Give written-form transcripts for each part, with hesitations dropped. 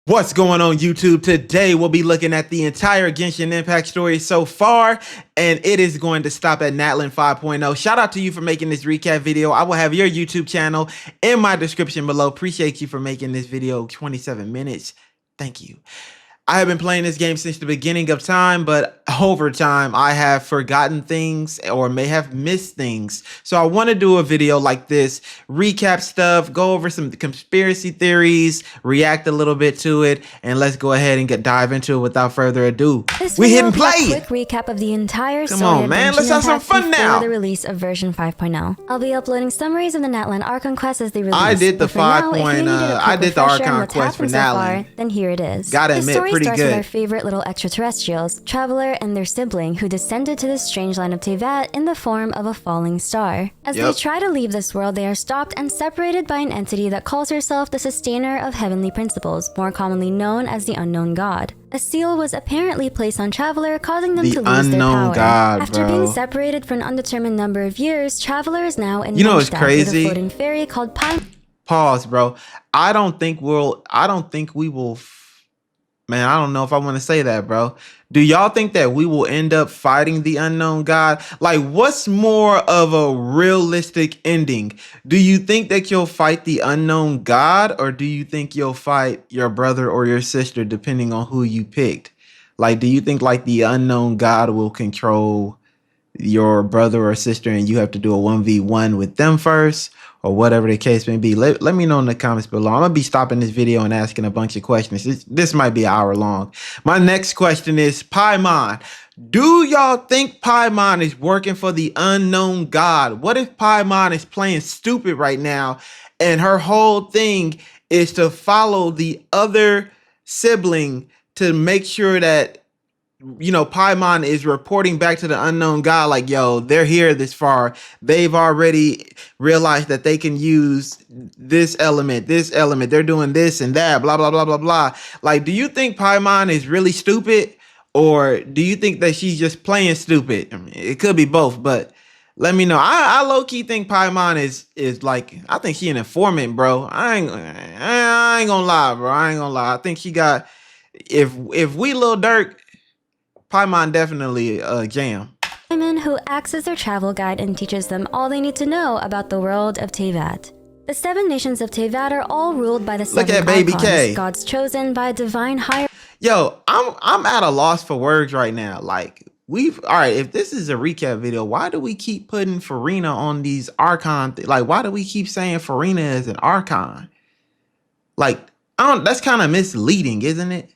What's going on YouTube? Today we'll be looking at the entire Genshin Impact story so far, and it is going to stop at Natlan 5.0. Shout out to you for making this recap video. I will have your YouTube channel in my description below. Appreciate you for making this video 27 minutes. Thank you. I have been playing this game since the beginning of time, but over time I have forgotten things or may have missed things. So I want to do a video like this, recap stuff, go over some conspiracy theories, react a little bit to it, and let's go ahead and dive into it without further ado. We hitting play. A quick recap of the entire Come on, man, let's have some fun now. The release of version 5.0. I'll be uploading summaries of the Natlan Archon quest as they release. I did the I did the Archon quest for Natlan. Then here it is. Gotta admit, pretty starts good. With our favorite little extraterrestrials, Traveler and their sibling, who descended to the strange land of Teyvat in the form of a falling star. As they try to leave this world, they are stopped and separated by an entity that calls herself the Sustainer of Heavenly Principles, more commonly known as the Unknown God. A seal was apparently placed on Traveler, causing them to lose their power. After being separated for an undetermined number of years, Traveler is now in Mondstadt with a floating fairy called Pyro. Pause, bro. I don't think we will. Man, I don't know if I want to say that, bro. Do y'all think that we will end up fighting the Unknown God? Like, what's more of a realistic ending? Do you think that you'll fight the Unknown God, or do you think you'll fight your brother or your sister, depending on who you picked? Like, do you think like the Unknown God will control your brother or sister and you have to do a 1v1 with them first, or whatever the case may be? Let me know in the comments below. I'm gonna be stopping this video and asking a bunch of questions. This might be an hour long. My next question is, Paimon, do y'all think Paimon is working for the Unknown God? What if Paimon is playing stupid right now and her whole thing is to follow the other sibling to make sure that, you know, Paimon is reporting back to the Unknown God like, yo, they're here this far. They've already realized that they can use this element. They're doing this and that, blah, blah, blah, blah, blah. Like, do you think Paimon is really stupid, or do you think that she's just playing stupid? I mean, it could be both, but let me know. I low-key think Paimon is like, I think she an informant, bro. I ain't gonna lie, bro. I ain't gonna lie. I think she got, if we Lil Durk, Paimon definitely a jam. Who acts as their travel guide and teaches them all they need to know about the world of Teyvat. The 7 nations of Teyvat are all ruled by the 7 archons, gods chosen by divine hierarchy. Yo, I'm at a loss for words right now. Like, all right, if this is a recap video, why do we keep putting Farina on these archon? Like, why do we keep saying Farina is an archon? Like, that's kind of misleading, isn't it?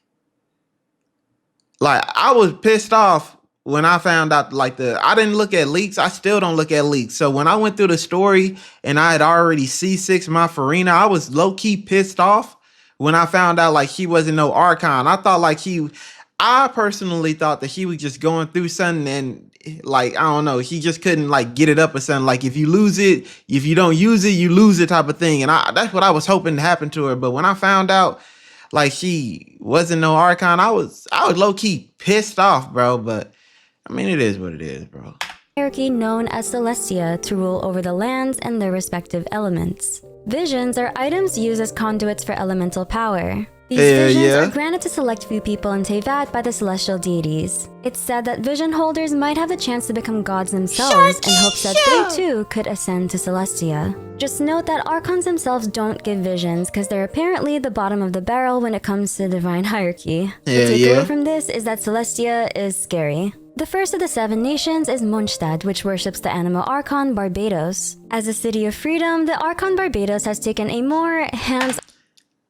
Like, I was pissed off when I found out, like, I didn't look at leaks. I still don't look at leaks. So when I went through the story and I had already C6 my Farina, I was low-key pissed off when I found out, like, she wasn't no archon. I personally thought that she was just going through something and, like, I don't know, she just couldn't, like, get it up or something. Like, if you lose it, if you don't use it, you lose it type of thing. And that's what I was hoping to happen to her. But when I found out, like, she wasn't no archon, I was low-key pissed off, bro. But I mean, it is what it is, bro. Hierarchy known as Celestia to rule over the lands and their respective elements. Visions are items used as conduits for elemental power. These visions are granted to select few people in Teyvat by the celestial deities. It's said that vision holders might have the chance to become gods themselves in hopes that they too could ascend to Celestia. Just note that archons themselves don't give visions because they're apparently the bottom of the barrel when it comes to divine hierarchy. The takeaway from this is that Celestia is scary. The first of the 7 nations is Mondstadt, which worships the Anemo archon Barbados. As a city of freedom, the archon Barbados has taken a more hands.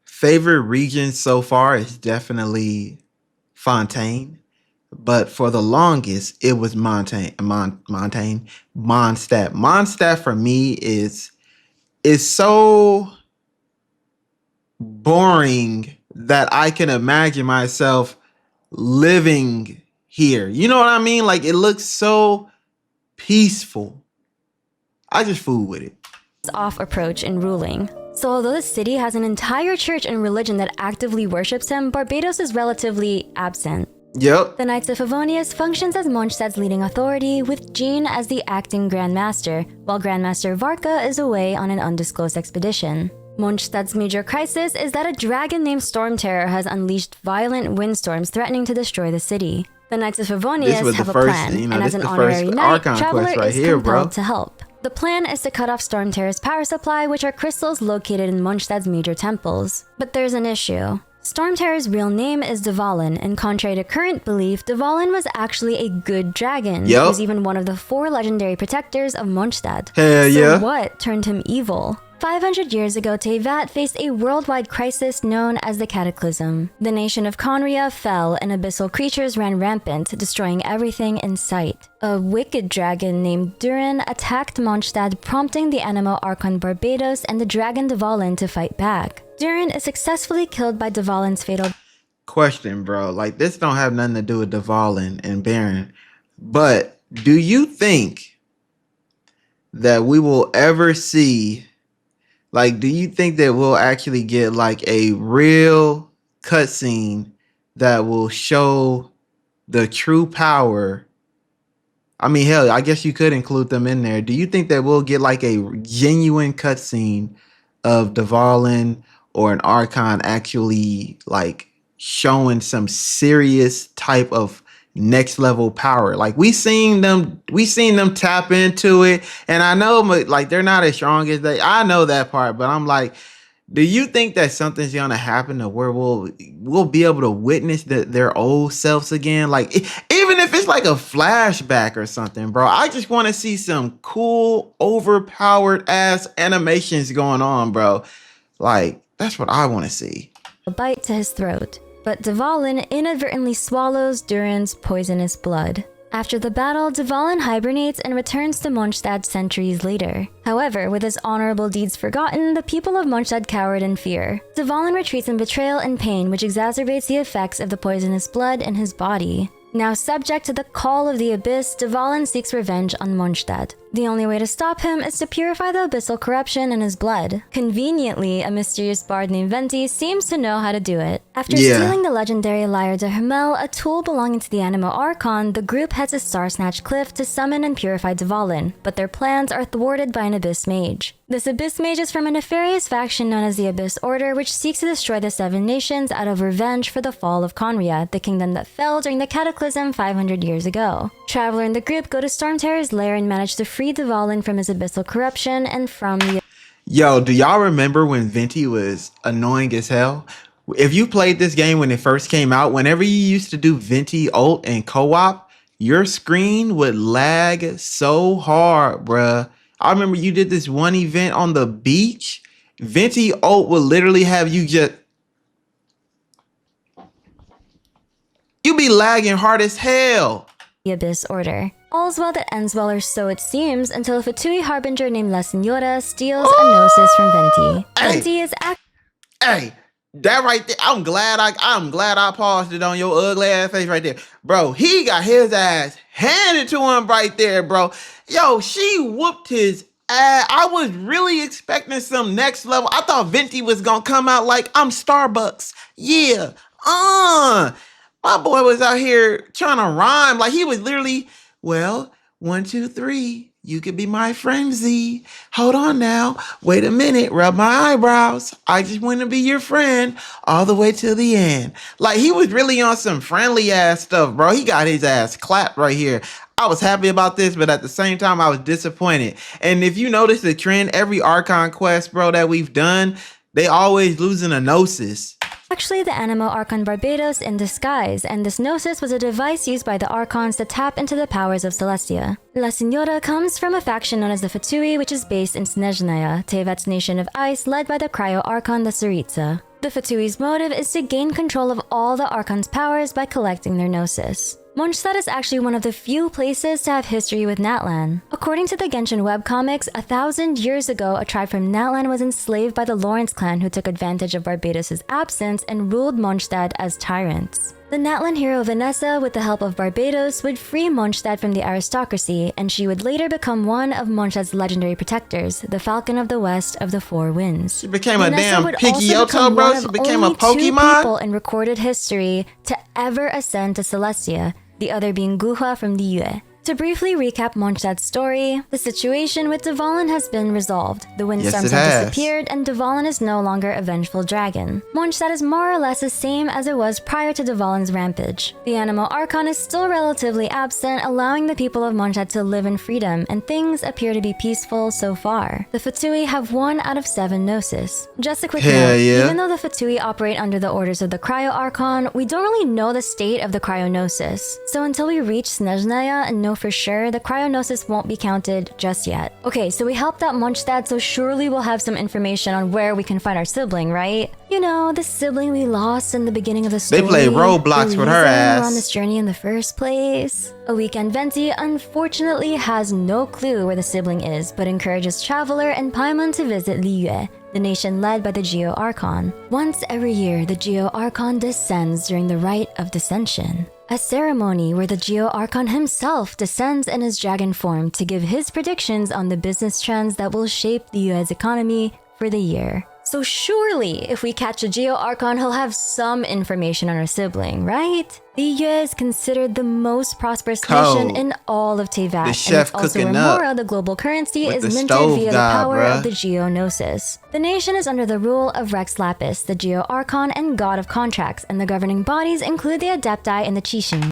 Favorite region so far is definitely Fontaine, but for the longest it was Mondstadt. Mondstadt for me is so boring that I can imagine myself living here. You know what I mean? Like, it looks so peaceful. I just fool with it. Off approach in ruling. So although the city has an entire church and religion that actively worships him, Barbados is relatively absent. Yep. The Knights of Favonius functions as Mondstadt's leading authority, with Jean as the acting Grand Master, while Grandmaster Varka is away on an undisclosed expedition. Mondstadt's major crisis is that a dragon named Storm Terror has unleashed violent windstorms threatening to destroy the city. The Knights of Favonius have a plan, and as an honorary knight, Traveler is compelled to help. The plan is to cut off Storm Terror's power supply, which are crystals located in Mondstadt's major temples. But there's an issue. Storm Terror's real name is Dvalin, and contrary to current belief, Dvalin was actually a good dragon. He was even one of the 4 legendary protectors of Mondstadt. So what turned him evil? 500 years ago, Teyvat faced a worldwide crisis known as the Cataclysm. The nation of Conria fell, and abyssal creatures ran rampant, destroying everything in sight. A wicked dragon named Durin attacked Mondstadt, prompting the Anemo archon Barbados and the dragon Dvalin to fight back. Durin is successfully killed by Dvalin's fatal... Question, bro. Like, this don't have nothing to do with Dvalin and Baron. But do you think that we will ever see... Like, do you think that we'll actually get like a real cutscene that will show the true power? I mean, hell, I guess you could include them in there. Do you think that we'll get like a genuine cutscene of Dvalin or an Archon actually like showing some serious type of next level power? Like we seen them tap into it, and I know like they're not as strong as I know that part, but I'm like, do you think that something's gonna happen to where we'll be able to witness their old selves again? Like even if it's like a flashback or something, bro. I just want to see some cool overpowered ass animations going on, bro. Like that's what I want to see. A bite to his throat. But Dvalin inadvertently swallows Durin's poisonous blood. After the battle, Dvalin hibernates and returns to Mondstadt centuries later. However, with his honorable deeds forgotten, the people of Mondstadt cowered in fear. Dvalin retreats in betrayal and pain, which exacerbates the effects of the poisonous blood in his body. Now subject to the call of the abyss, Dvalin seeks revenge on Mondstadt. The only way to stop him is to purify the abyssal corruption in his blood. Conveniently, a mysterious bard named Venti seems to know how to do it. After stealing the legendary Lyre de Hermel, a tool belonging to the Anemo archon, the group heads to Starsnatch Cliff to summon and purify Dvalin, but their plans are thwarted by an abyss mage. This abyss mage is from a nefarious faction known as the Abyss Order, which seeks to destroy the 7 nations out of revenge for the fall of Conria, the kingdom that fell during the Cataclysm 500 years ago. Traveler and the group go to Storm Terror's lair and manage to free Dvalin from his abyssal corruption and from the... Yo, do y'all remember when Venti was annoying as hell? If you played this game when it first came out, whenever you used to do Venti ult and co-op, your screen would lag so hard, bruh. I remember you did this one event on the beach. Venti ult would literally have you just... You be lagging hard as hell. The Abyss Order. All's well that ends well, or so it seems, until a Fatui harbinger named La Senora steals a gnosis from Venti. Venti is Hey, that right there, I'm glad I paused it on your ugly ass face right there. Bro, he got his ass handed to him right there, bro. Yo, she whooped his ass. I was really expecting some next level. I thought Venti was gonna come out like, I'm Starbucks. Yeah. My boy was out here trying to rhyme. Like he was literally, well, 1, 2, 3. You could be my friend, Z. Hold on now. Wait a minute. Rub my eyebrows. I just want to be your friend all the way to the end. Like he was really on some friendly ass stuff, bro. He got his ass clapped right here. I was happy about this, but at the same time, I was disappointed. And if you notice the trend, every Archon quest, bro, that we've done, they always losing a gnosis. Actually the Anemo archon Barbados in disguise, and this gnosis was a device used by the archons to tap into the powers of Celestia. La Senora comes from a faction known as the Fatui, which is based in Snezhnaya, Teyvat's nation of ice, led by the Cryo archon, the Tsaritsa. The Fatui's motive is to gain control of all the archon's powers by collecting their gnosis. Mondstadt is actually one of the few places to have history with Natlan. According to the Genshin webcomics, 1,000 years ago, a tribe from Natlan was enslaved by the Lawrence clan, who took advantage of Barbados' absence and ruled Mondstadt as tyrants. The Natlan hero Vanessa, with the help of Barbados, would free Mondstadt from the aristocracy, and she would later become one of Mondstadt's legendary protectors, the Falcon of the West of the Four Winds. She became a damn Pidgeotto, bro. She became a Pokemon. Two people in recorded history to ever ascend to Celestia, the other being Guhua from Liyue. To briefly recap Mondstadt's story, the situation with Dvalin has been resolved. The windstorms have disappeared, and Dvalin is no longer a vengeful dragon. Mondstadt is more or less the same as it was prior to Dvalin's rampage. The Anemo archon is still relatively absent, allowing the people of Mondstadt to live in freedom, and things appear to be peaceful so far. The Fatui have 1 out of 7 gnosis. Just a quick note, even though the Fatui operate under the orders of the Cryo archon, we don't really know the state of the cryognosis. So until we reach Snezhnaya and know for sure, the cryognosis won't be counted just yet. Okay, so we helped out Mondstadt, so surely we'll have some information on where we can find our sibling, right? You know, the sibling we lost in the beginning of the story. They play Roblox with her ass. On this journey in the first place. A weekend Venti unfortunately has no clue where the sibling is, but encourages Traveler and Paimon to visit Liyue, the nation led by the Geo Archon. Once every year, the Geo Archon descends during the Rite of Descension, a ceremony where the Geo Archon himself descends in his dragon form to give his predictions on the business trends that will shape the UA's economy for the year. So surely, if we catch a Geo Archon, he'll have some information on our sibling, right? Liyue is considered the most prosperous nation in all of Teyvat, the chef and it's also cooking where Mora, the global currency, is minted via the power of the Geonosis. The nation is under the rule of Rex Lapis, the Geo Archon and god of contracts, and the governing bodies include the Adepti and the Qixing.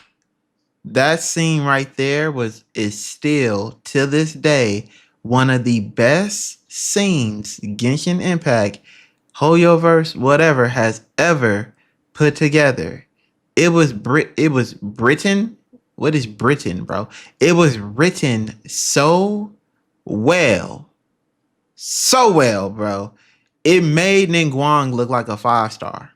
That scene right there is still, to this day, one of the best scenes Genshin Impact, Hoyoverse, whatever, has ever put together. It was Britain. What is Britain, bro? It was written so well, bro. It made Ningguang look like a 5-star.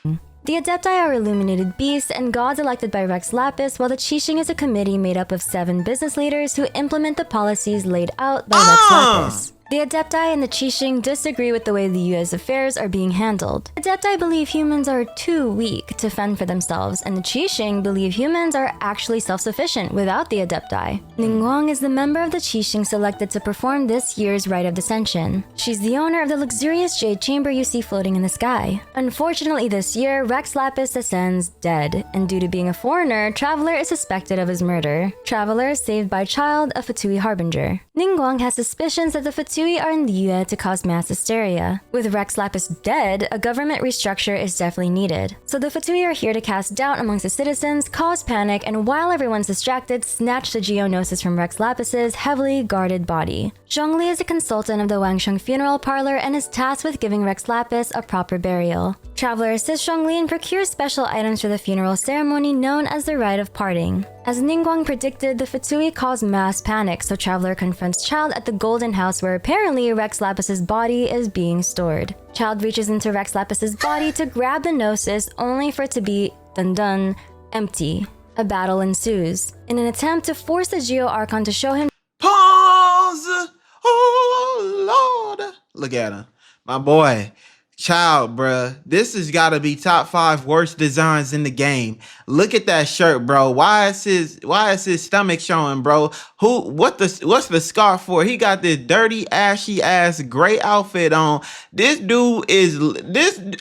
The Adepti are illuminated beasts and gods elected by Rex Lapis, while the Qixing is a committee made up of 7 business leaders who implement the policies laid out by Rex Lapis. The Adepti and the Qixing disagree with the way the UA's affairs are being handled. Adepti believe humans are too weak to fend for themselves, and the Qixing believe humans are actually self-sufficient without the Adepti. Ningguang is the member of the Qixing selected to perform this year's Rite of Descension. She's the owner of the luxurious jade chamber you see floating in the sky. Unfortunately this year, Rex Lapis descends dead, and due to being a foreigner, Traveler is suspected of his murder. Traveler is saved by Child, a Fatui harbinger. Ningguang has suspicions that the Fatui are in Liyue to cause mass hysteria. With Rex Lapis dead, a government restructure is definitely needed. So the Fatui are here to cast doubt amongst the citizens, cause panic, and while everyone's distracted, snatch the Geonosis from Rex Lapis's heavily guarded body. Zhongli is a consultant of the Wangsheng funeral parlor and is tasked with giving Rex Lapis a proper burial. Traveler assists Zhongli and procures special items for the funeral ceremony known as the Rite of Parting. As Ningguang predicted, the Fatui cause mass panic, so Traveler confronts Child at the Golden House where apparently Rex Lapis's body is being stored. Child reaches into Rex Lapis's body to grab the Gnosis, only for it to be, dun, empty. A battle ensues. In an attempt to force the Geo Archon to show him— Pause! Oh, Lord. Look at him. My boy. Child, bruh, this has got to be top 5 worst designs in the game. Look at that shirt, bro. Why is his stomach showing, bro? What's the scarf for? He got this dirty, ashy ass gray outfit on. This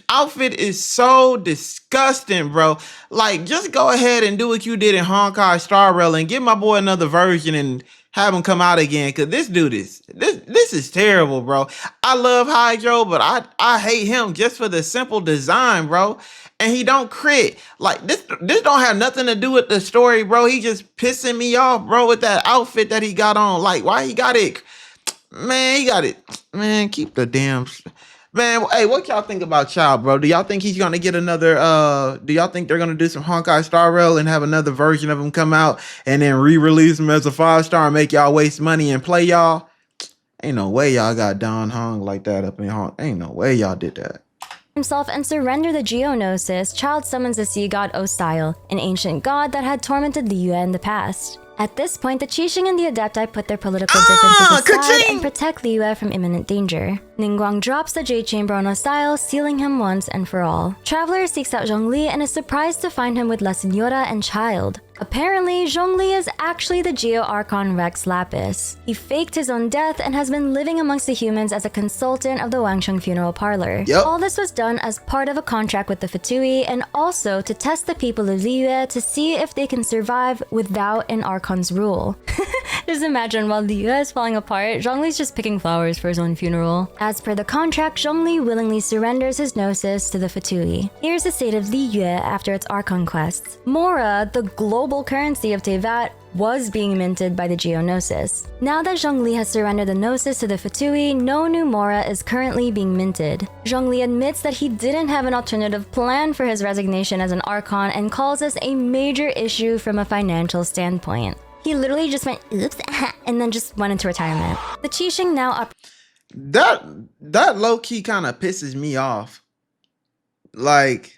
outfit is so disgusting, bro. Like, just go ahead and do what you did in Honkai Star Rail and give my boy another version and have him come out again, cause this dude is this is terrible, bro. I love Hydro, but I hate him just for the simple design, bro. And he don't crit. Like this don't have nothing to do with the story, bro. He just pissing me off, bro, with that outfit that he got on. Like, why he got it? Man, he got it. Man, keep the damn. Man, hey, what y'all think about Child, bro? Do y'all think he's gonna get another? Do y'all think they're gonna do some Honkai Star Rail and have another version of him come out and then re-release him as a 5-star and make y'all waste money and play y'all? Ain't no way y'all got Don Hong like that up in Hong. Ain't no way y'all did that. Himself and surrender the Geonosis, Child summons the sea god Ostyle, an ancient god that had tormented Liyue in the past. At this point, the Qixing and the Adepti put their political differences aside and protect Liyue from imminent danger. Ningguang drops the Jade Chamber on Ostyle, sealing him once and for all. Traveler seeks out Zhongli and is surprised to find him with La Senora and Child. Apparently, Zhongli is actually the Geo-Archon Rex Lapis. He faked his own death and has been living amongst the humans as a consultant of the Wangsheng funeral parlor. Yep. All this was done as part of a contract with the Fatui and also to test the people of Liyue to see if they can survive without an Archon's rule. Just imagine, while Liyue is falling apart, Zhongli's just picking flowers for his own funeral. As per the contract, Zhongli willingly surrenders his gnosis to the Fatui. Here's the state of Liyue after its Archon quests. Mora, the global currency of Teyvat, was being minted by the Geonosis. Now that Zhongli has surrendered the Gnosis to the Fatui, no new Mora is currently being minted. Zhongli admits that he didn't have an alternative plan for his resignation as an Archon and calls this a major issue from a financial standpoint. He literally just went, oops, and then just went into retirement. The Qixing now up. That low-key kind of pisses me off. Like,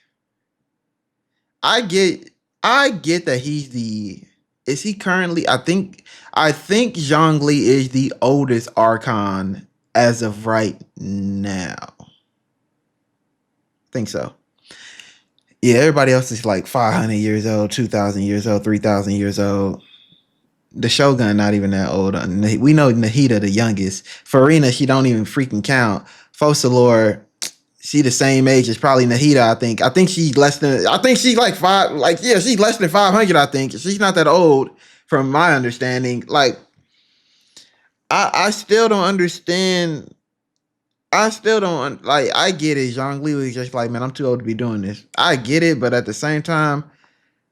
I get that he's the... Is he currently... I think Zhongli is the oldest Archon as of right now. I think so. Yeah, everybody else is like 500 years old, 2,000 years old, 3,000 years old. The Shogun not even that old. We know Nahida the youngest. Farina, she don't even freaking count. Focalor, she the same age as probably Nahida, I think. I think she's less than... I think she's like she's less than 500, I think. She's not that old, from my understanding. Like, I still don't understand. I get it. Zhongli was just like, man, I'm too old to be doing this. I get it, but at the same time,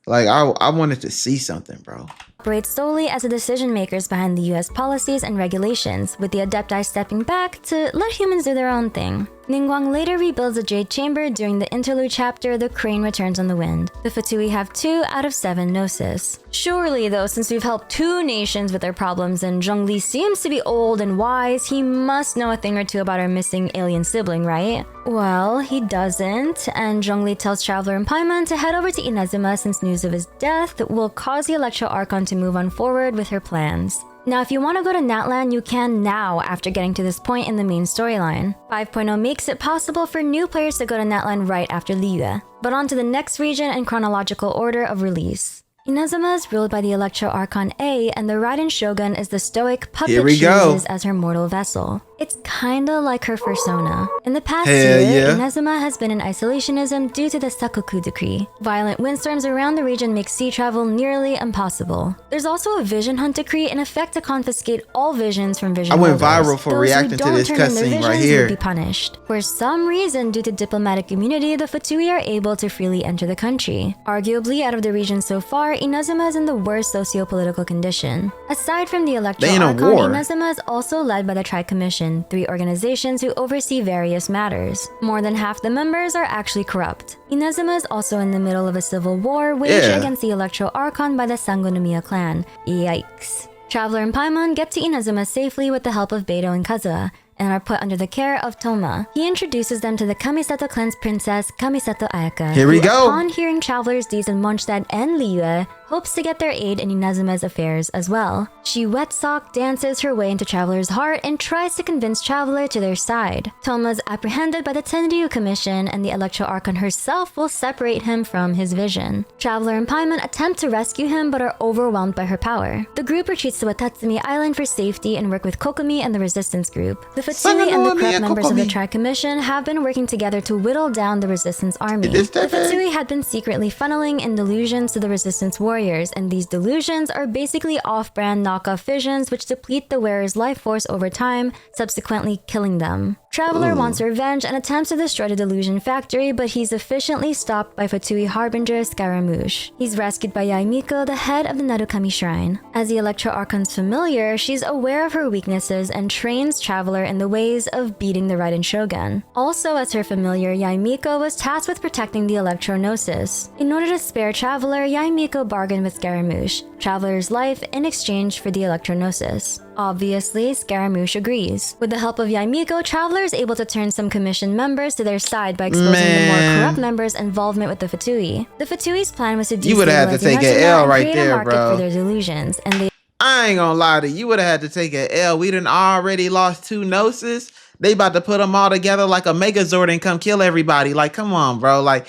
like, I wanted to see something, bro. Operate solely as the decision makers behind the US policies and regulations, with the Adepti stepping back to let humans do their own thing. Ningguang later rebuilds the Jade Chamber during the interlude chapter The Crane Returns on the Wind. The Fatui have 2 out of 7 Gnosis. Surely though, since we've helped 2 nations with their problems and Zhongli seems to be old and wise, he must know a thing or two about our missing alien sibling, right? Well, he doesn't, and Zhongli tells Traveler and Paimon to head over to Inazuma since news of his death will cause the Electro Archon to move on forward with her plans. Now, if you want to go to Natlan, you can now after getting to this point in the main storyline. 5.0 makes it possible for new players to go to Natlan right after Liyue. But on to the next region in chronological order of release. Inazuma is ruled by the Electro Archon A, and the Raiden Shogun is the stoic puppet she uses as her mortal vessel. It's kinda like her persona. In the past year, Inazuma has been in isolationism due to the Sakoku Decree. Violent windstorms around the region make sea travel nearly impossible. There's also a vision hunt decree in effect to confiscate all visions from vision holders. I went viral for reacting to this cutscene right here. Will be punished. For some reason, due to diplomatic immunity, the Fatui are able to freely enter the country. Arguably, out of the region so far, Inazuma is in the worst socio-political condition. Aside from the Electro Archon, Inazuma is also led by the Tri-Commission, 3 organizations who oversee various matters. More than half the members are actually corrupt. Inazuma is also in the middle of a civil war waged against the Electro Archon by the Sangonomiya clan. Yikes. Traveler and Paimon get to Inazuma safely with the help of Beidou and Kazuha, and are put under the care of Toma. He introduces them to the Kamisato clan's princess, Kamisato Ayaka. Here we go! Upon hearing Traveler's deeds in Mondstadt and Liyue, hopes to get their aid in Inazuma's affairs as well. She wet sock dances her way into Traveler's heart and tries to convince Traveler to their side. Toma's apprehended by the Tenryu Commission, and the Electro Archon herself will separate him from his vision. Traveler and Paimon attempt to rescue him but are overwhelmed by her power. The group retreats to Watatsumi Island for safety and work with Kokomi and the Resistance Group. The Fatui and the corrupt members of the Tri-Commission have been working together to whittle down the Resistance army. The Fatui had been secretly funneling in delusions to the Resistance warriors, and these delusions are basically off-brand knockoff visions which deplete the wearer's life force over time, subsequently killing them. Traveler wants revenge and attempts to destroy the delusion factory, but he's efficiently stopped by Fatui Harbinger Scaramouche. He's rescued by Yaimiko, the head of the Narukami Shrine. As the Electro Archon's familiar, she's aware of her weaknesses and trains Traveler in the ways of beating the Raiden Shogun. Also, as her familiar, Yaimiko was tasked with protecting the Electro Gnosis. In order to spare Traveler, Yaimiko bargained with Scaramouche, Traveler's life in exchange for the Electro Gnosis. Obviously, Scaramouche agrees. With the help of Yaimiko, Traveler is able to turn some commission members to their side by exposing the more corrupt members' involvement with the Fatui. The Fatui's plan was to destabilize Inazuma and create a market for their delusions, and they... I ain't gonna lie to you, would have had to take an L. We done already lost 2 Gnosis. They about to put them all together like a Megazord and come kill everybody. Like, come on, bro. Like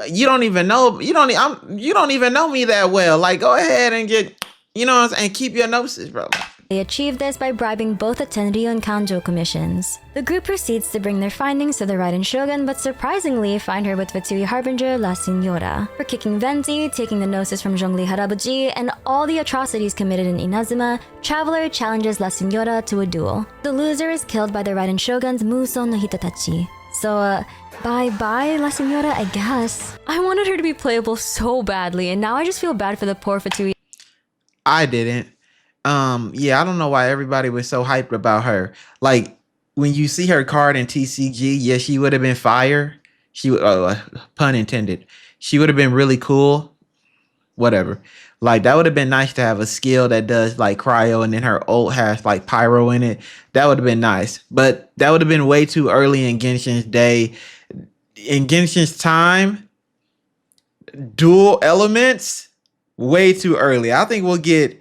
you don't even know you don't even know me that well. Like, go ahead and get, you know what I'm saying, and keep your gnosis, bro. They achieve this by bribing both the Tenryu and Kanjo commissions. The group proceeds to bring their findings to the Raiden Shogun, but surprisingly find her with Fatui Harbinger La Signora for kicking Venti, taking the gnosis from Zhongli Harabuji, and all the atrocities committed in Inazuma. Traveler challenges La Signora to a duel. The loser is killed by the Raiden Shogun's Muso no Hitotachi. So, bye-bye, La Signora, I guess. I wanted her to be playable so badly, and now I just feel bad for the poor Fatui. I didn't. Yeah, I don't know why everybody was so hyped about her. Like, when you see her card in TCG, yeah, she would have been fire. Pun intended. She would have been really cool. Whatever. Like, that would have been nice to have a skill that does like cryo, and then her ult has like pyro in it. That would have been nice. But that would have been way too early in Genshin's day. In Genshin's time, dual elements, way too early. I think we'll get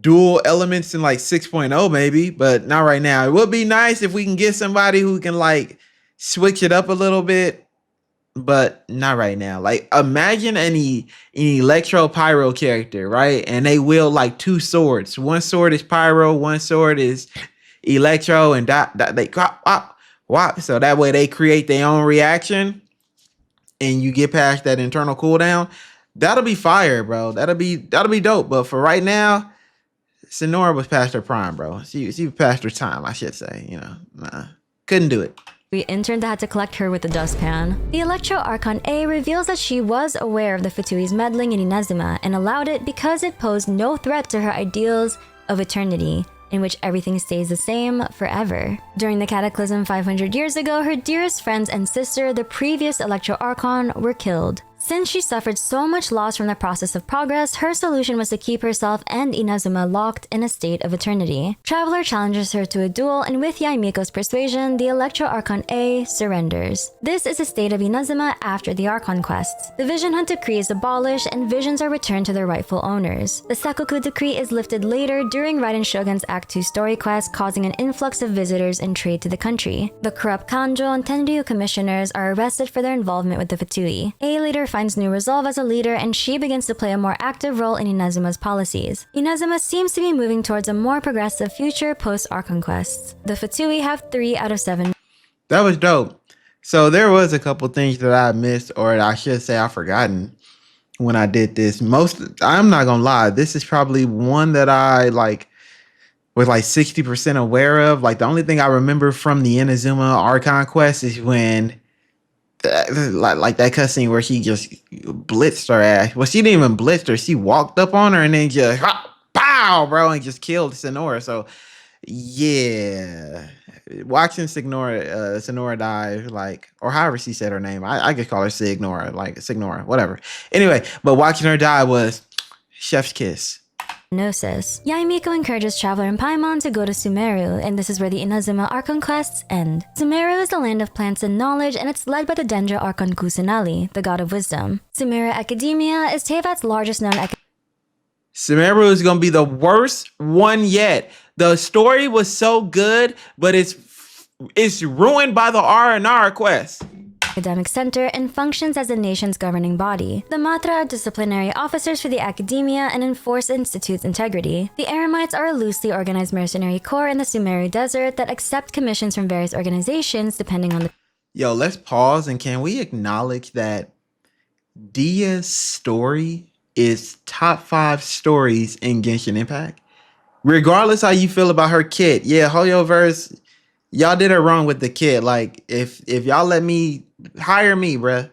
dual elements in like 6.0 maybe, but not right now. It would be nice if we can get somebody who can like switch it up a little bit, but not right now. Like, imagine an Electro Pyro character, right? And they wield like two swords. One sword is Pyro, one sword is Electro, and they wop. So that way they create their own reaction and you get past that internal cooldown. That'll be fire, bro. That'll be dope. But for right now, Sonora was past her prime, bro. She was past her time, I should say. You know, couldn't do it. We intern that had to collect her with the dustpan. The Electro Archon A reveals that she was aware of the Fatui's meddling in Inazuma and allowed it because it posed no threat to her ideals of eternity, in which everything stays the same forever. During the Cataclysm 500 years ago, her dearest friends and sister, the previous Electro Archon, were killed. Since she suffered so much loss from the process of progress, her solution was to keep herself and Inazuma locked in a state of eternity. Traveler challenges her to a duel, and with Yaimiko's persuasion, the Electro Archon A surrenders. This is the state of Inazuma after the Archon quests. The Vision Hunt decree is abolished, and visions are returned to their rightful owners. The Sakoku decree is lifted later during Raiden Shogun's Act 2 story quest, causing an influx of visitors and trade to the country. The corrupt Kanjo and Tenryu commissioners are arrested for their involvement with the Fatui. A later finds new resolve as a leader, and she begins to play a more active role in Inazuma's policies. Inazuma seems to be moving towards a more progressive future post-Archon quests. The Fatui have 3 out of 7. That was dope. So there was a couple things that I missed, or I should say I forgotten when I did this. I'm not gonna lie, this is probably one that I was like 60% aware of. Like, the only thing I remember from the Inazuma Archon quest is when like that cutscene where she just blitzed her ass. Well, she didn't even blitz her. She walked up on her and then just pow, bro, and just killed Sonora. So yeah, watching Sonora die, like, or however she said her name. I just call her Signora, like Signora, whatever. Anyway, but watching her die was chef's kiss. Gnosis. Yaimiko encourages Traveler and Paimon to go to Sumeru, and this is where the Inazuma Archon quests end. Sumeru is the land of plants and knowledge, and it's led by the Dendro Archon Kusanali, the god of wisdom. Sumeru Academia is Teyvat's largest known Sumeru is going to be the worst one yet. The story was so good, but it's ruined by the R&R quest. Academic center and functions as the nation's governing body. The Matra are disciplinary officers for the academia and enforce the institute's integrity. The Eremites are a loosely organized mercenary corps in the Sumeru desert that accept commissions from various organizations depending on the... Yo, let's pause, and can we acknowledge that Dia's story is top 5 stories in Genshin Impact? Regardless how you feel about her kit. Yeah, Hoyoverse, y'all did it wrong with the kit. Like, if y'all let me hire me, bruh,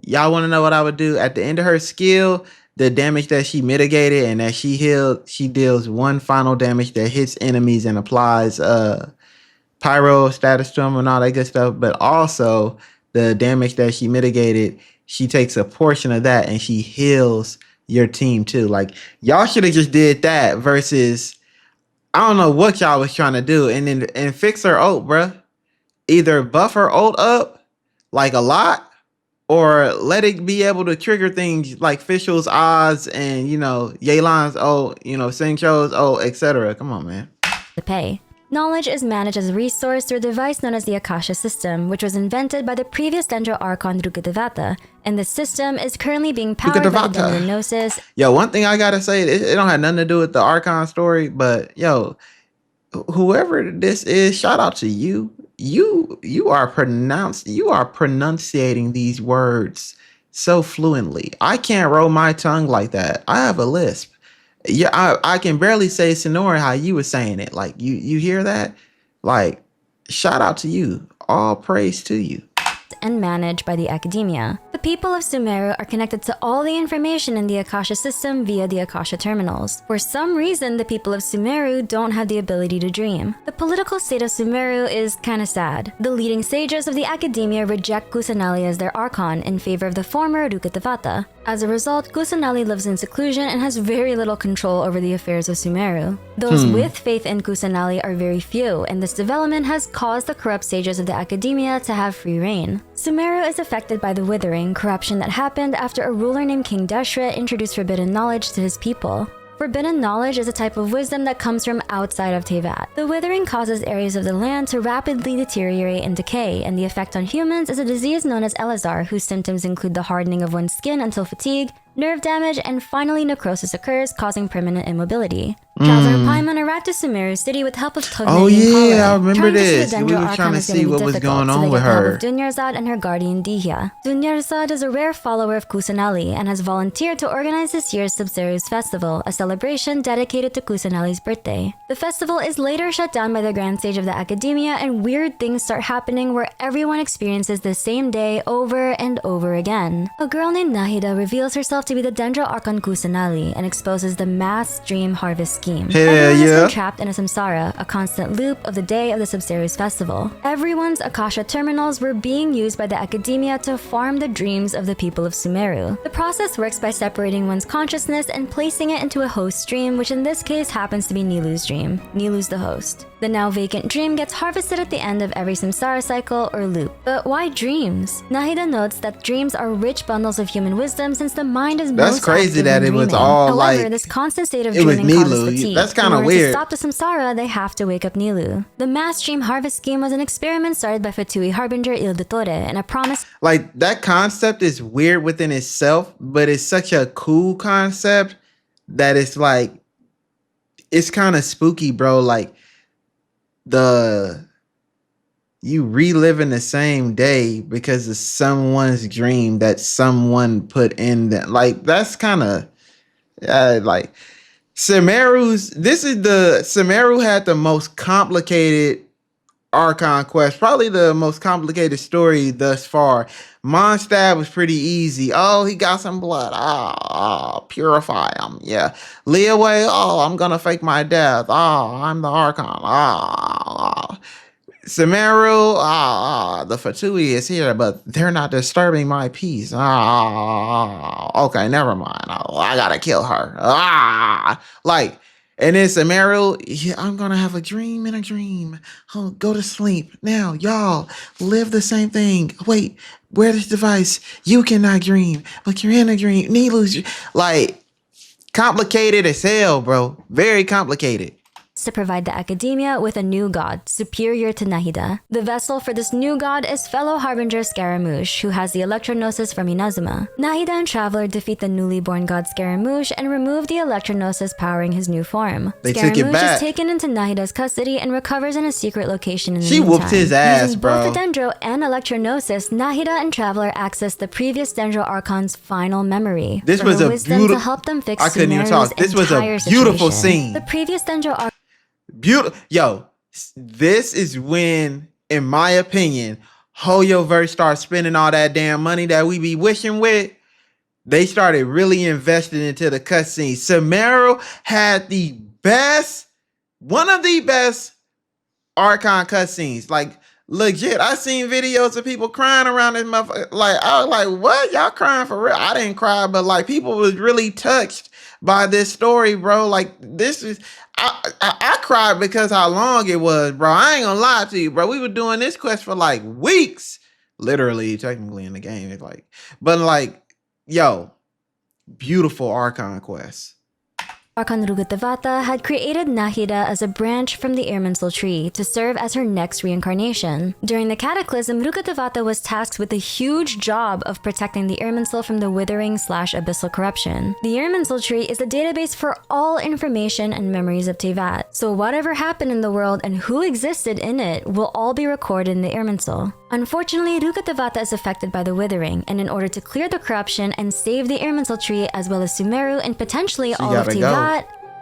y'all want to know what I would do? At the end of her skill, the damage that she mitigated and that she healed, she deals 1 final damage that hits enemies and applies pyro status to them and all that good stuff. But also the damage that she mitigated, she takes a portion of that and she heals your team too. Like, y'all should have just did that versus, I don't know what y'all was trying to do, and fix her ult, bruh. Either buff her ult up like a lot, or let it be able to trigger things like Fischl's odds and, you know, Yelan's ult, you know, Singcho's ult, etc. Come on, man. The pay. Knowledge is managed as a resource through a device known as the Akasha system, which was invented by the previous Dendro archon Teyvat, and this system is currently being powered by the Dendro Gnosis. Yo, one thing I gotta say, it don't have nothing to do with the archon story, but yo, whoever this is, shout out to you. You are pronunciating these words so fluently. I can't roll my tongue like that. I have a lisp. Yeah, I can barely say Sonora how you were saying it. Like you hear that? Like, shout out to you. All praise to you. And managed by the academia. The people of Sumeru are connected to all the information in the Akasha system via the Akasha terminals. For some reason, the people of Sumeru don't have the ability to dream. The political state of Sumeru is kinda sad. The leading sages of the academia reject Kusanali as their archon in favor of the former Teyvat. As a result, Kusanali lives in seclusion and has very little control over the affairs of Sumeru. Those with faith in Kusanali are very few, and this development has caused the corrupt sages of the academia to have free reign. Sumeru is affected by the withering, corruption that happened after a ruler named King Deshret introduced forbidden knowledge to his people. Forbidden knowledge is a type of wisdom that comes from outside of Teyvat. The withering causes areas of the land to rapidly deteriorate and decay, and the effect on humans is a disease known as Elazar, whose symptoms include the hardening of one's skin until fatigue, nerve damage, and finally necrosis occurs, causing permanent immobility. Traveler Paimon arrived to Sumeru City with help of Tugnay Oh yeah, I remember trying this. To We were trying to see what was going on with her. Dunyarzad and her guardian Dihya. Dunyarzad is a rare follower of Kusanali and has volunteered to organize this year's Subserious Festival, a celebration dedicated to Kusanali's birthday. The festival is later shut down by the Grand Sage of the Academia, and weird things start happening where everyone experiences the same day over and over again. A girl named Nahida reveals herself to be the Dendro archon Kusanali and exposes the mass dream harvest scheme. Everyone has been trapped in a samsara, a constant loop of the day of the Subserious Festival. Everyone's Akasha terminals were being used by the academia to farm the dreams of the people of Sumeru. The process works by separating one's consciousness and placing it into a host dream, which in this case happens to be Nilu's dream. Nilu's the host. The now vacant dream gets harvested at the end of every samsara cycle or loop. But why dreams? Nahida notes that dreams are rich bundles of human wisdom since the mind is That's most crazy active that in it was dreaming. all However, like this constant state of it was dreaming causes Nilu. fatigue. That's kind of In order weird. To stop the samsara, they have to wake up Nilu. The mass dream harvest scheme was an experiment started by Fatui Harbinger Ildetore and a promise. Like, that concept is weird within itself, but it's such a cool concept that it's like, it's kind of spooky, bro. Like, you reliving the same day because of someone's dream that someone put in that. Like, that's kind of like Sumeru had the most complicated Archon quest, probably the most complicated story thus far. Mondstadt was pretty easy. Oh, he got some blood. Purify him. Yeah. Liyue, I'm gonna fake my death. I'm the Archon. Sumeru, the Fatui is here, but they're not disturbing my peace. Okay, never mind. I gotta kill her. Like, and then Sumeru, I'm gonna have a dream in a dream. Oh, go to sleep now, y'all. Live the same thing. Wait, wear this device. You cannot dream, but you're in a dream. Nilu's like complicated as hell, bro. Very complicated. To provide the academia with a new god, superior to Nahida. The vessel for this new god is fellow Harbinger Scaramouche, who has the Electronosis from Inazuma. Nahida and Traveler defeat the newly born god Scaramouche and remove the Electronosis powering his new form. They took it back. Is taken into Nahida's custody and recovers in a secret location in the She meantime. whooped his ass, Using bro. both the Dendro and Electronosis, Nahida and Traveler access the previous Dendro Archon's final memory. This for was her a wisdom beautiful. to help them fix I couldn't even Sumeru's talk. This was a entire beautiful situation. scene. The previous Dendro Archon. Beautiful. Yo, this is when, in my opinion, Hoyoverse starts spending all that damn money that we be wishing with. They started really investing into the cutscenes. Sumeru had one of the best Archon cutscenes. Like, legit, I seen videos of people crying around this motherfucker. Like, I was like, what? Y'all crying for real? I didn't cry, but like, people was really touched by this story, bro. Like, this is... I cried because how long it was, bro. I ain't gonna lie to you, bro. We were doing this quest for like weeks. Literally, technically in the game. It's like, but like, yo, beautiful Archon quest. Archon Teyvat had created Nahida as a branch from the Irminsul tree to serve as her next reincarnation. During the Cataclysm, Teyvat was tasked with the huge job of protecting the Irminsul from the withering/abyssal corruption. The Irminsul tree is a database for all information and memories of Teyvat, so whatever happened in the world and who existed in it will all be recorded in the Irminsul. Unfortunately, Teyvat is affected by the withering, and in order to clear the corruption and save the Irminsul tree as well as Sumeru and potentially all of Teyvat,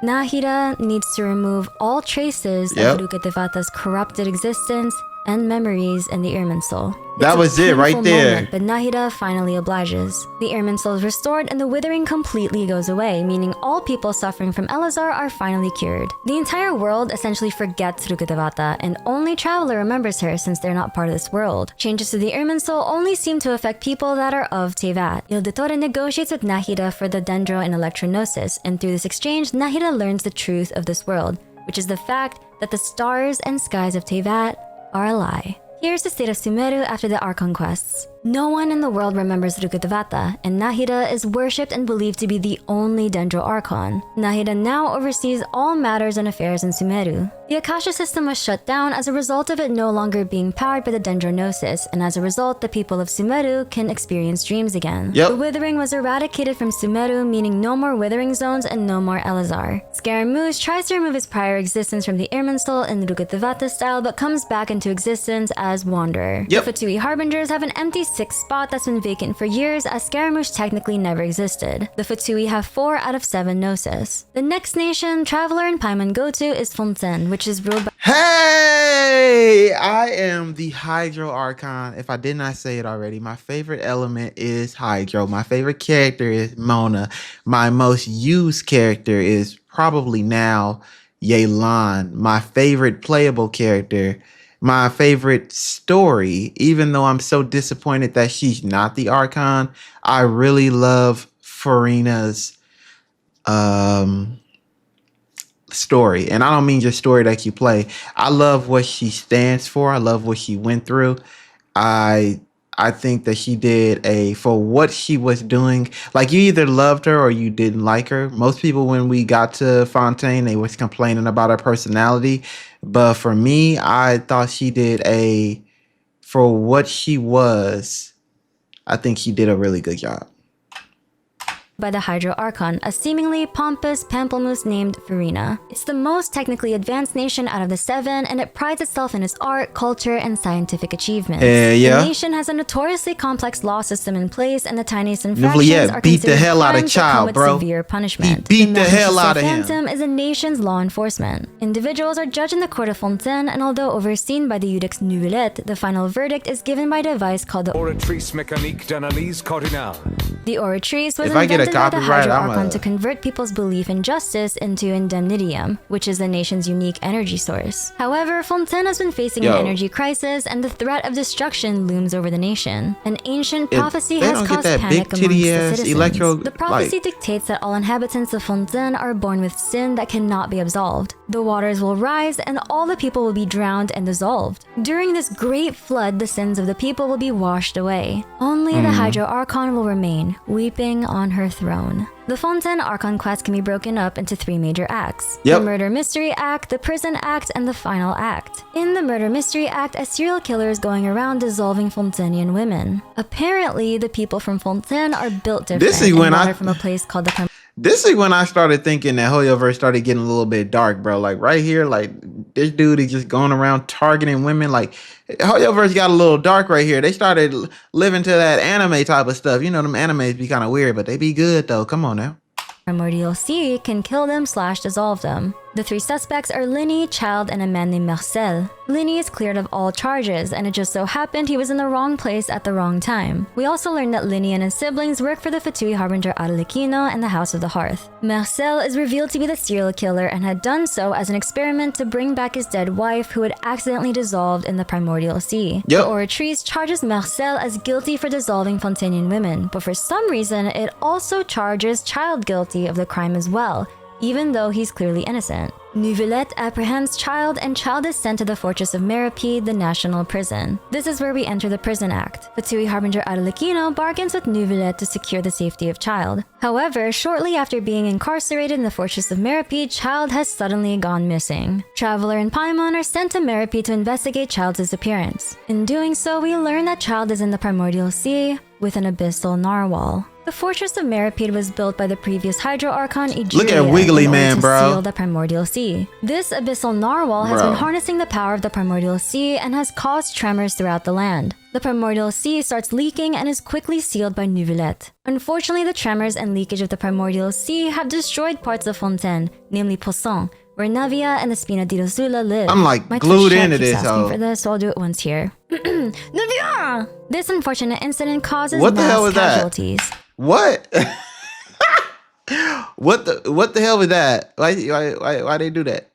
Nahida needs to remove all traces of Teyvat's corrupted existence and memories in the Irminsul. That was it right there. Moment, but Nahida finally obliges. The Irminsul is restored and the withering completely goes away, meaning all people suffering from Elazar are finally cured. The entire world essentially forgets Teyvat, and only Traveler remembers her since they're not part of this world. Changes to the Irminsul only seem to affect people that are of Teyvat. Il Dottore negotiates with Nahida for the Dendro and Electro gnosis, and through this exchange, Nahida learns the truth of this world, which is the fact that the stars and skies of Teyvat are a lie. Here's the state of Sumeru after the Archon quests. No one in the world remembers Teyvat, and Nahida is worshipped and believed to be the only Dendro Archon. Nahida now oversees all matters and affairs in Sumeru. The Akasha system was shut down as a result of it no longer being powered by the Dendro gnosis, and as a result, the people of Sumeru can experience dreams again. The withering was eradicated from Sumeru, meaning no more withering zones and no more Elazar. Scaramouche tries to remove his prior existence from the Irminsul in Teyvat style, but comes back into existence as Wanderer. The Fatui Harbingers have an empty 6th spot that's been vacant for years, as Scaramouche technically never existed. The Fatui have 4 out of 7 gnosis. The next nation Traveler and Paimon go to is Fontaine, which is ruled by— Hey! I am the Hydro Archon. If I did not say it already, my favorite element is Hydro. My favorite character is Mona. My most used character is probably now Yelan. My favorite playable character, my favorite story, even though I'm so disappointed that she's not the Archon, I really love Farina's story. And I don't mean just story that you play. I love what she stands for. I love what she went through. I think that she did for what she was doing. Like, you either loved her or you didn't like her. Most people, when we got to Fontaine, they was complaining about her personality. But for me, I thought she did for what she was, I think she did a really good job. By the Hydro Archon, a seemingly pompous pamplemousse named Farina. It's the most technically advanced nation out of the 7, and it prides itself in its art, culture, and scientific achievements. The nation has a notoriously complex law system in place, and the tiniest infractions are beat the hell out of crimes that child, come with bro. severe punishment. He beat the hell out of him. Phantom is the nation's law enforcement. Individuals are judged in the court of Fontaine, and although overseen by the Judex Nubillet, the final verdict is given by a device called the Oratrice Mécanique d'Analyse Cardinale. The Oratrice was invented by the Hydro Archon to convert people's belief in justice into indemnitium, which is the nation's unique energy source. However, Fontaine has been facing an energy crisis, and the threat of destruction looms over the nation. An ancient prophecy has caused panic amongst the citizens. Electro, the prophecy dictates that all inhabitants of Fontaine are born with sin that cannot be absolved. The waters will rise, and all the people will be drowned and dissolved. During this great flood, the sins of the people will be washed away. Only the Hydro Archon will remain, weeping on her throne. The Fontaine Archon quest can be broken up into 3 major acts. The Murder Mystery Act, the Prison Act, and the Final Act. In the Murder Mystery Act, a serial killer is going around dissolving Fontainian women. Apparently, the people from Fontaine are built different. This is when from a place called the This is when I started thinking that Hoyoverse started getting a little bit dark, bro. Like, right here, like, this dude is just going around targeting women. Like, Hoyoverse got a little dark right here. They started living to that anime type of stuff. You know, them animes be kind of weird, but they be good, though. Come on now. Primordial Sea can kill them / dissolve them. The 3 suspects are Linny, Child, and a man named Marcel. Linny is cleared of all charges, and it just so happened he was in the wrong place at the wrong time. We also learned that Linny and his siblings work for the Fatui Harbinger Arlecchino and the House of the Hearth. Marcel is revealed to be the serial killer and had done so as an experiment to bring back his dead wife who had accidentally dissolved in the Primordial Sea. The Oratrice charges Marcel as guilty for dissolving Fontainian women, but for some reason it also charges Child guilty of the crime as well, even though he's clearly innocent. Neuvillette apprehends Child, and Child is sent to the fortress of Meripede, the national prison. This is where we enter the Prison Act. The Tui Harbinger Arlecchino bargains with Neuvillette to secure the safety of Child. However, shortly after being incarcerated in the fortress of Meripede, Child has suddenly gone missing. Traveler and Paimon are sent to Meripede to investigate Child's disappearance. In doing so, we learn that Child is in the Primordial Sea with an abyssal narwhal. The fortress of Meripede was built by the previous Hydro Archon Egeria. Look at Wiggly Man, bro. To seal the Primordial Sea. This abyssal narwhal has been harnessing the power of the Primordial Sea and has caused tremors throughout the land. The Primordial Sea starts leaking and is quickly sealed by Neuvillette. Unfortunately, the tremors and leakage of the Primordial Sea have destroyed parts of Fontaine, namely Poisson, where Navia and the Spina di Rosula live. I'm like glued into this, for this, so I'll do it once here. Navia! This unfortunate incident causes what the hell was casualties. That? What? What the hell was that? Why they do that?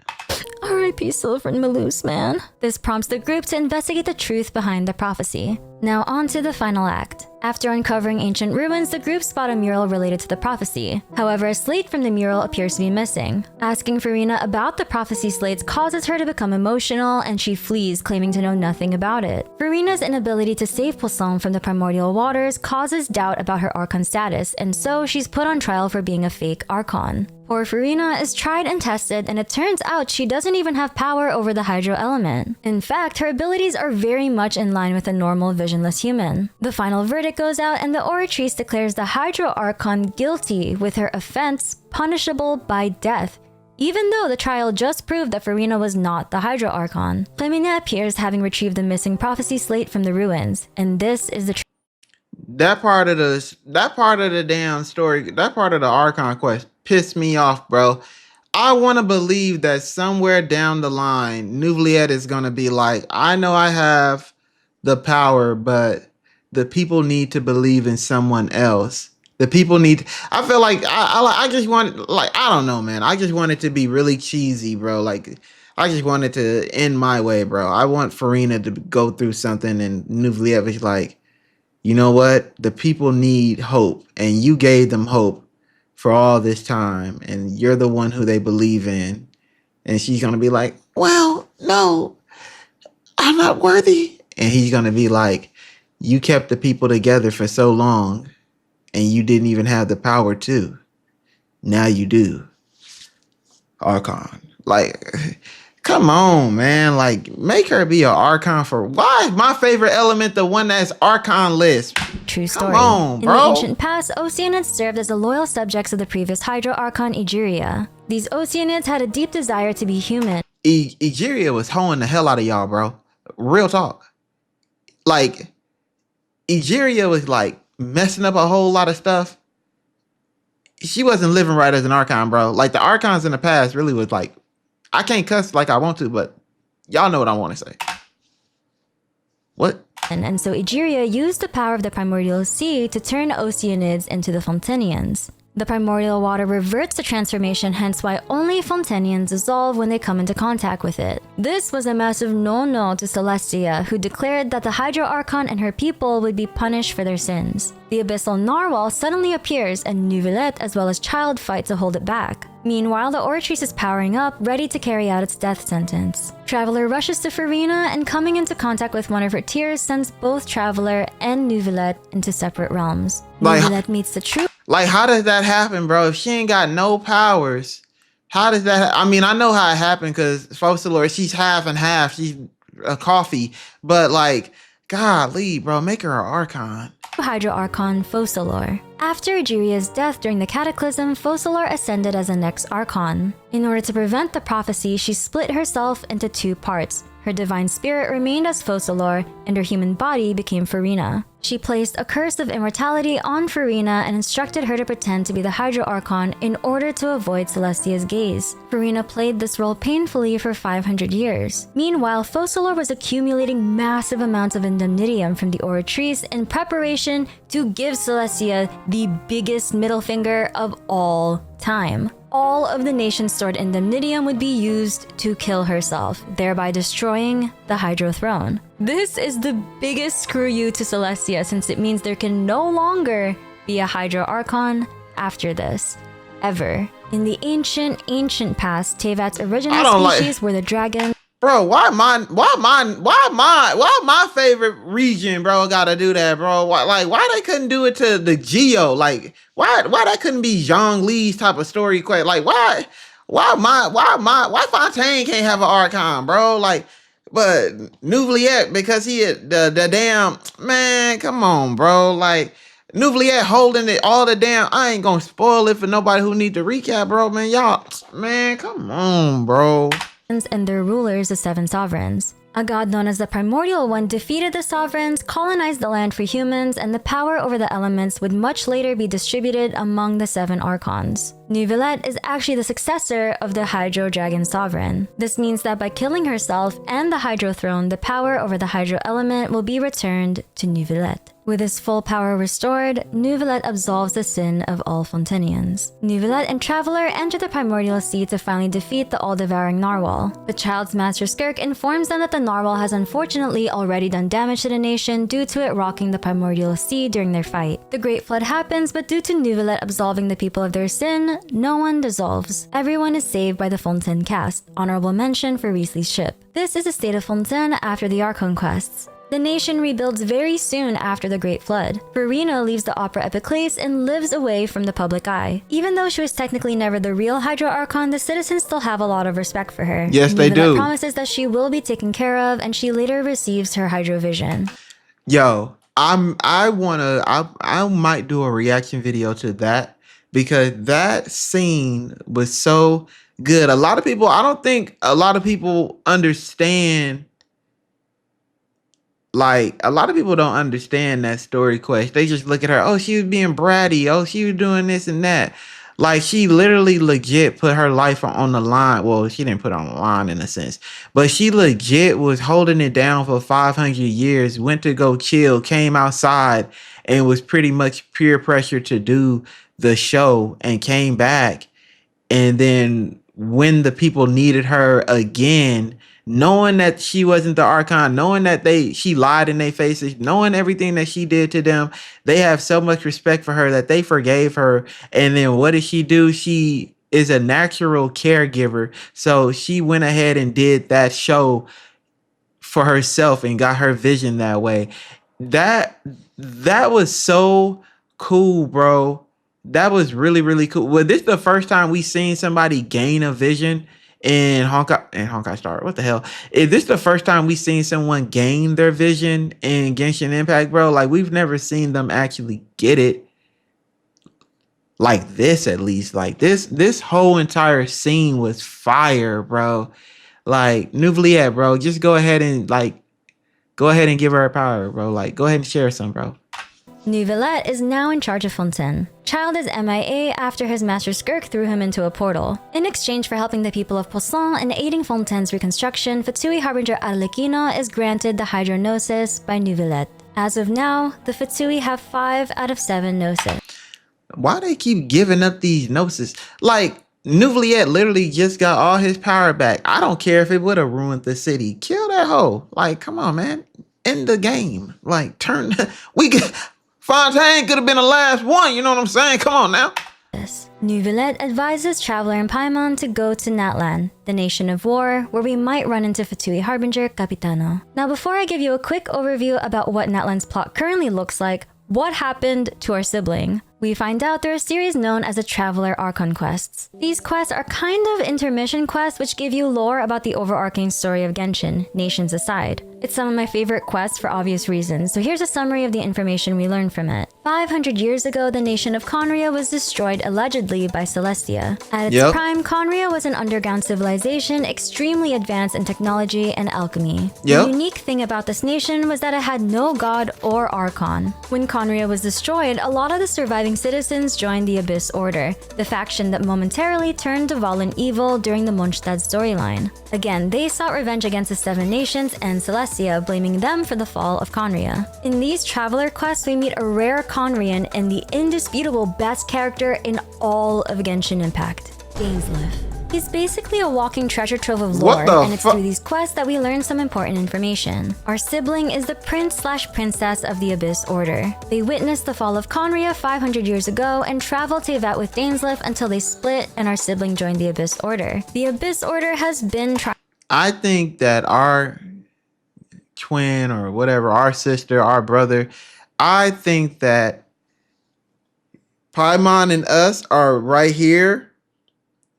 R.I.P. Silver and Malus, man. This prompts the group to investigate the truth behind the prophecy. Now on to the final act. After uncovering ancient ruins, the group spot a mural related to the prophecy. However, a slate from the mural appears to be missing. Asking Furina about the prophecy slates causes her to become emotional, and she flees, claiming to know nothing about it. Furina's inability to save Poisson from the primordial waters causes doubt about her Archon status, and so she's put on trial for being a fake Archon. Poor Furina is tried and tested, and it turns out she doesn't even have power over the Hydro element. In fact, her abilities are very much in line with a normal visionless human. The final verdict goes out, and the Oratrice declares the Hydro Archon guilty, with her offense punishable by death, even though the trial just proved that Furina was not the Hydro Archon. Flamina appears, having retrieved the missing prophecy slate from the ruins, and this is the that part of the damn story, that part of the Archon quest pissed me off, bro. I want to believe that somewhere down the line, Neuvillette is going to be like, I know I have the power, but the people need to believe in someone else. The people need, I feel like, I just want, like, I don't know, man. I just want it to be really cheesy, bro. Like, I just want it to end my way, bro. I want Furina to go through something and Neuvillette is like, you know what? The people need hope, and you gave them hope for all this time, and you're the one who they believe in. And she's going to be like, well, no, I'm not worthy. And he's going to be like, you kept the people together for so long, and you didn't even have the power to. Now you do. Archon. Like, come on, man. Like, make her be an Archon for... Why is my favorite element the one that's Archon-less? True story. Come on, bro. In the ancient past, Oceanids served as the loyal subjects of the previous Hydro Archon Egeria. These Oceanids had a deep desire to be human. Egeria was hoeing the hell out of y'all, bro. Real talk. Like, Egeria was, like, messing up a whole lot of stuff. She wasn't living right as an Archon, bro. Like, the Archons in the past really was, like... I can't cuss like I want to, but y'all know what I want to say. What? And so Egeria used the power of the Primordial Sea to turn Oceanids into the Fontainians. The primordial water reverts the transformation, hence why only Fontainians dissolve when they come into contact with it. This was a massive no-no to Celestia, who declared that the Hydro Archon and her people would be punished for their sins. The Abyssal Narwhal suddenly appears, and Neuvillette as well as Child fight to hold it back. Meanwhile, the Oratrice is powering up, ready to carry out its death sentence. Traveler rushes to Furina, and coming into contact with one of her tears sends both Traveler and Neuvillette into separate realms. Neuvillette meets the truth. Like, how does that happen, bro? If she ain't got no powers, how does that... I mean, I know how it happened because Focalor, she's half and half. She's a coffee. But, like, golly, bro, make her an Archon. Hydro Archon Focalor. After Egeria's death during the Cataclysm, Focalor ascended as the next Archon. In order to prevent the prophecy, she split herself into two parts. Her divine spirit remained as Focalor, and her human body became Furina. She placed a curse of immortality on Furina and instructed her to pretend to be the Hydro Archon in order to avoid Celestia's gaze. Furina played this role painfully for 500 years. Meanwhile, Focalor was accumulating massive amounts of indemnitium from the Oratrice in preparation to give Celestia the biggest middle finger of all time. All of the nation's stored indemnitium would be used to kill herself, thereby destroying the Hydro Throne. This is the biggest screw you to Celestia, since it means there can no longer be a Hydro Archon after this. Ever. In the ancient past, Teyvat's original species were the dragon. Bro, why my favorite region, bro, gotta do that, bro? Why they couldn't do it to the Geo? Like, why that couldn't be Zhongli's type of story quest? Like, why Fontaine can't have an archon, bro? Like, but Nouveliette, because he had the damn, man, come on, bro. Like, Nouveliette holding it all the damn, I ain't gonna spoil it for nobody who need to recap, bro, man. Y'all, man, come on, bro. And their rulers, the seven sovereigns. A god known as the Primordial One defeated the sovereigns, colonized the land for humans, and the power over the elements would much later be distributed among the seven archons. Nouveliette is actually the successor of the Hydro Dragon Sovereign. This means that by killing herself and the Hydro Throne, the power over the Hydro element will be returned to Nouveliette. With his full power restored, Nouveliette absolves the sin of all Fontainians. Nouveliette and Traveler enter the Primordial Sea to finally defeat the all-devouring Narwhal. The child's master Skirk informs them that the Narwhal has unfortunately already done damage to the nation due to it rocking the Primordial Sea during their fight. The Great Flood happens, but due to Nouveliette absolving the people of their sin, no one dissolves. Everyone is saved by the Fontaine cast. Honorable mention for Riesli's ship. This is the state of Fontaine after the Archon quests. The nation rebuilds very soon after the Great Flood. Verena leaves the Opera Epiclese and lives away from the public eye. Even though she was technically never the real Hydro Archon, the citizens still have a lot of respect for her. Yes, they do. Promises that she will be taken care of, and she later receives her Hydro vision. Yo, I might do a reaction video to that because that scene was so good. I don't think a lot of people understand. Like, a lot of people don't understand that story quest. They just look at her, oh, she was being bratty. Oh, she was doing this and that. Like, she literally legit put her life on the line. Well, she didn't put it on the line in a sense. But she legit was holding it down for 500 years, went to go chill, came outside, and was pretty much peer pressure to do the show and came back. And then when the people needed her again, knowing that she wasn't the Archon, knowing that she lied in their faces, knowing everything that she did to them, they have so much respect for her that they forgave her. And then what did she do? She is a natural caregiver. So she went ahead and did that show for herself and got her vision that way. That was so cool, bro. That was really, really cool. Well, this is the first time we seen somebody gain a vision in Honkai Star. What the hell? Is this the first time we've seen someone gain their vision in Genshin Impact, bro? Like, we've never seen them actually get it like this, at least. Like, this whole entire scene was fire, bro. Like, Nouveliette, bro, just go ahead and give her a power, bro. Like, go ahead and share some, bro. Nouveliette is now in charge of Fontaine. Child is MIA after his master Skirk threw him into a portal. In exchange for helping the people of Poisson and aiding Fontaine's reconstruction, Fatui Harbinger Arlecchino is granted the Hydronosis by Nouveliette. As of now, the Fatui have 5 out of 7 Gnosis. Why they keep giving up these Gnosis? Like, Nouveliette literally just got all his power back. I don't care if it would have ruined the city. Kill that hoe. Like, come on, man. End the game. Like, Fontaine could have been the last one, you know what I'm saying? Come on now. Nouveliette advises Traveler and Paimon to go to Natlan, the nation of war, where we might run into Fatui Harbinger Capitano. Now, before I give you a quick overview about what Natlan's plot currently looks like, what happened to our sibling? We find out they're a series known as the Traveler Archon quests. These quests are kind of intermission quests which give you lore about the overarching story of Genshin, nations aside. It's some of my favorite quests for obvious reasons, so here's a summary of the information we learned from it. 500 years ago, the nation of Conria was destroyed allegedly by Celestia. At its prime, Conria was an underground civilization extremely advanced in technology and alchemy. The unique thing about this nation was that it had no god or archon. When Conria was destroyed, a lot of the surviving citizens joined the Abyss Order, the faction that momentarily turned Dvalin evil during the Mondstadt storyline. Again, they sought revenge against the Seven Nations and Celestia, blaming them for the fall of Conria. In these Traveler quests, we meet a rare Conrian and the indisputable best character in all of Genshin Impact, Minsleif. He's basically a walking treasure trove of What lore, the and it's through these quests that we learn some important information. Our sibling is the prince/princess of the Abyss Order. They witnessed the fall of Conria 500 years ago and traveled Teyvat with Minsleif until they split and our sibling joined the Abyss Order. The Abyss Order has been I think that our twin or whatever, our sister, our brother, I think that Paimon and us are right here,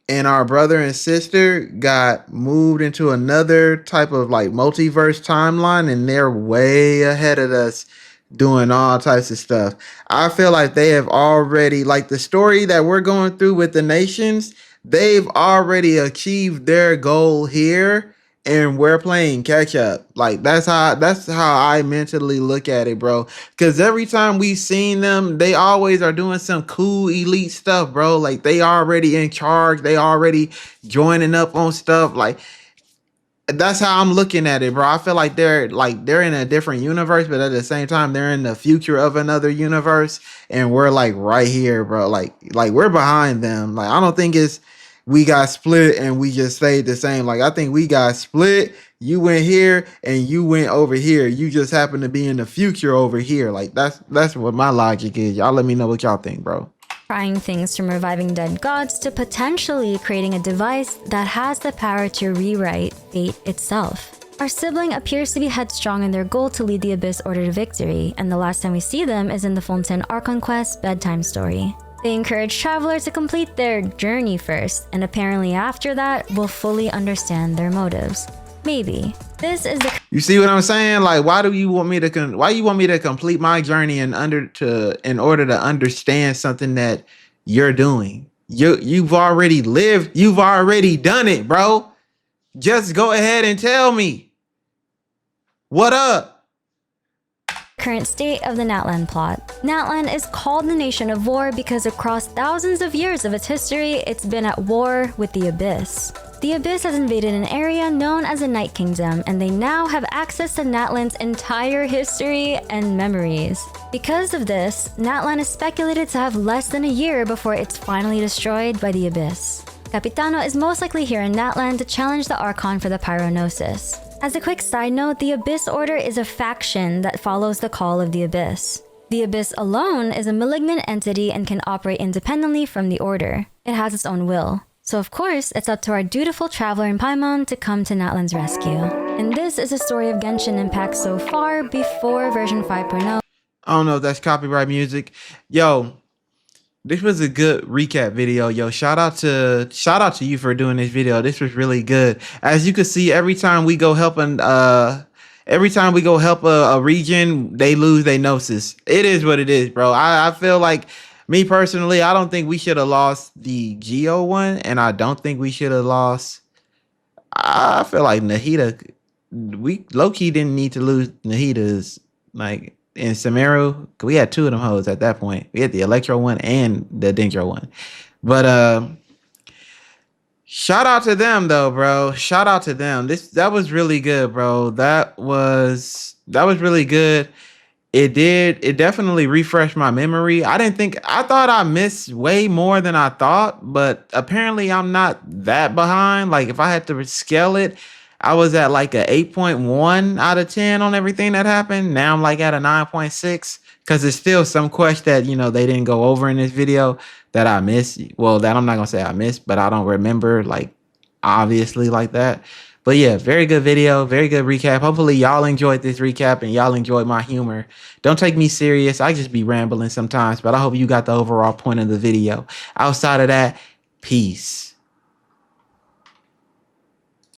and our brother and sister got moved into another type of like multiverse timeline, and they're way ahead of us doing all types of stuff. I feel like they have already, like the story that we're going through with the nations, they've already achieved their goal here, and we're playing catch up. Like that's how I mentally look at it, bro. Because every time we seen them, they always are doing some cool elite stuff, bro. Like they already in charge, they already joining up on stuff. Like that's how I'm looking at it, bro. I feel like they're in a different universe, but at the same time, they're in the future of another universe, and we're like right here, bro. Like we're behind them. Like I don't think it's we got split and we just stayed the same. Like I think we got split. You went here and you went over here. You just happen to be in the future over here. Like that's what my logic is. Y'all let me know what y'all think, bro. Trying things from reviving dead gods to potentially creating a device that has the power to rewrite fate itself. Our sibling appears to be headstrong in their goal to lead the Abyss Order to victory, and the last time we see them is in the Fontaine Archon quest bedtime story. They encourage travelers to complete their journey first, and apparently after that, we'll fully understand their motives. Maybe. This is the... You see what I'm saying? Like, why you want me to complete my journey in order to understand something that you're doing? You've already lived, you've already done it, bro. Just go ahead and tell me. What up? Current state of the Natlan plot. Natlan is called the Nation of War because across thousands of years of its history, it's been at war with the Abyss. The Abyss has invaded an area known as the Night Kingdom, and they now have access to Natlan's entire history and memories. Because of this, Natlan is speculated to have less than a year before it's finally destroyed by the Abyss. Capitano is most likely here in Natlan to challenge the Archon for the Pyronosis. As a quick side note, the Abyss Order is a faction that follows the call of the Abyss. The Abyss alone is a malignant entity and can operate independently from the Order. It has its own will. So of course, it's up to our dutiful traveler in Paimon to come to Natlan's rescue. And this is a story of Genshin Impact so far before version 5.0. I don't know if that's copyright music. Yo, this was a good recap video. Yo, shout out to you for doing this video. This was really good. As you can see, every time we go help a region, they lose their gnosis. It is what it is, bro. I feel like, me personally, I don't think we should have lost the Geo one, and I don't think we should have lost. I feel like Nahida, we low-key didn't need to lose Nahida's, like in Sumeru. We had two of them hoes at that point. We had the Electro one and the Dendro one. But shout out to them though, bro. Shout out to them. That was really good, bro. That was really good. It definitely refreshed my memory. I thought I missed way more than I thought, but apparently I'm not that behind. Like if I had to scale it, I was at like a 8.1 out of 10 on everything that happened. Now I'm like at a 9.6 because there's still some quests that, they didn't go over in this video that I missed. Well, that I'm not going to say I missed, but I don't remember like obviously like that. But yeah, very good video, very good recap. Hopefully y'all enjoyed this recap and y'all enjoyed my humor. Don't take me serious. I just be rambling sometimes, but I hope you got the overall point of the video. Outside of that, peace.